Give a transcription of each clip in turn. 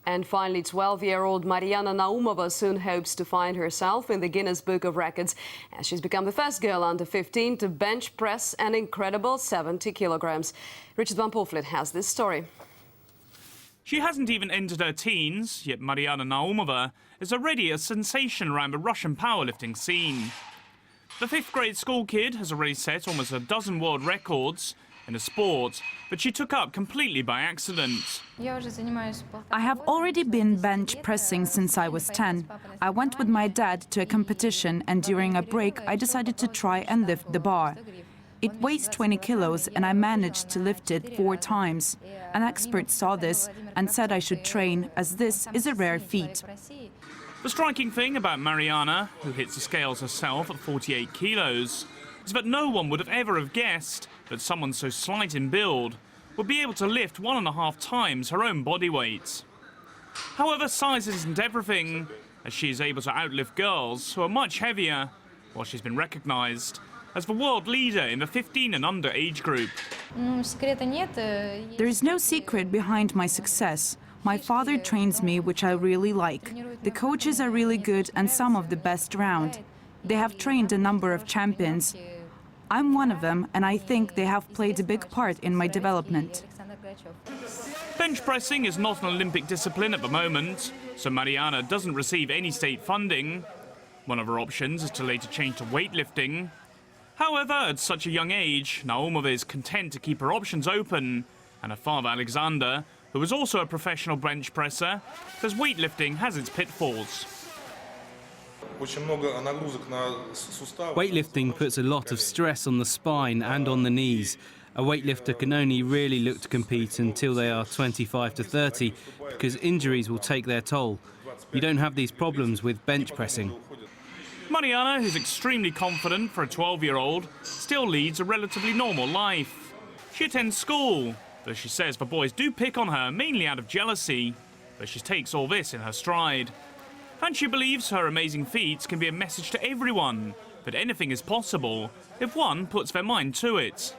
And finally, 12-year-old Mariana Naumova soon hopes to find herself in the Guinness Book of Records, as she's become the first girl under 15 to bench press an incredible 70 kilograms. Richard Van Poelvliet has this story. She hasn't even entered her teens, yet Mariana Naumova is already a sensation around the Russian powerlifting scene. The fifth-grade school kid has already set almost a dozen world records in a sport that she took up completely by accident. I have already been bench pressing since I was 10. I went with my dad to a competition, and during a break I decided to try and lift the bar. It weighs 20 kilos and I managed to lift it 4 times. An expert saw this and said I should train, as this is a rare feat. The striking thing about Mariana, who hits the scales herself at 48 kilos, is that no one would have ever guessed that someone so slight in build would be able to lift 1.5 times her own body weight. However, size isn't everything, as she is able to outlift girls who are much heavier, while she's been recognised as the world leader in the 15 and under age group. There is no secret behind my success. My father trains me, which I really like. The coaches are really good and some of the best around. They have trained a number of champions. I'm one of them, and I think they have played a big part in my development. Bench pressing is not an Olympic discipline at the moment, so Mariana doesn't receive any state funding. One of her options is to later change to weightlifting. However, at such a young age, Naumova is content to keep her options open, and her father Alexander, who is also a professional bench presser, says weightlifting has its pitfalls. Weightlifting puts a lot of stress on the spine and on the knees. A weightlifter can only really look to compete until they are 25 to 30, because injuries will take their toll. You don't have these problems with bench pressing. Mariana, who's extremely confident for a 12-year-old, still leads a relatively normal life. She attends school, though she says the boys do pick on her mainly out of jealousy, but she takes all this in her stride. And she believes her amazing feats can be a message to everyone, that anything is possible if one puts their mind to it.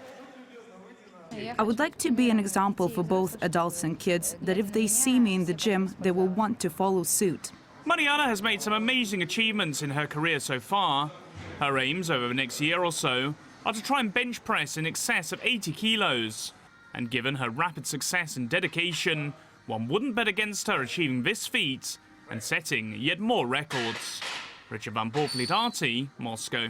I would like to be an example for both adults and kids, that if they see me in the gym, they will want to follow suit. Mariana has made some amazing achievements in her career so far. Her aims over the next year or so are to try and bench press in excess of 80 kilos. And given her rapid success and dedication, one wouldn't bet against her achieving this feat and setting yet more records. Richard Van Poelvliet, RT, Moscow.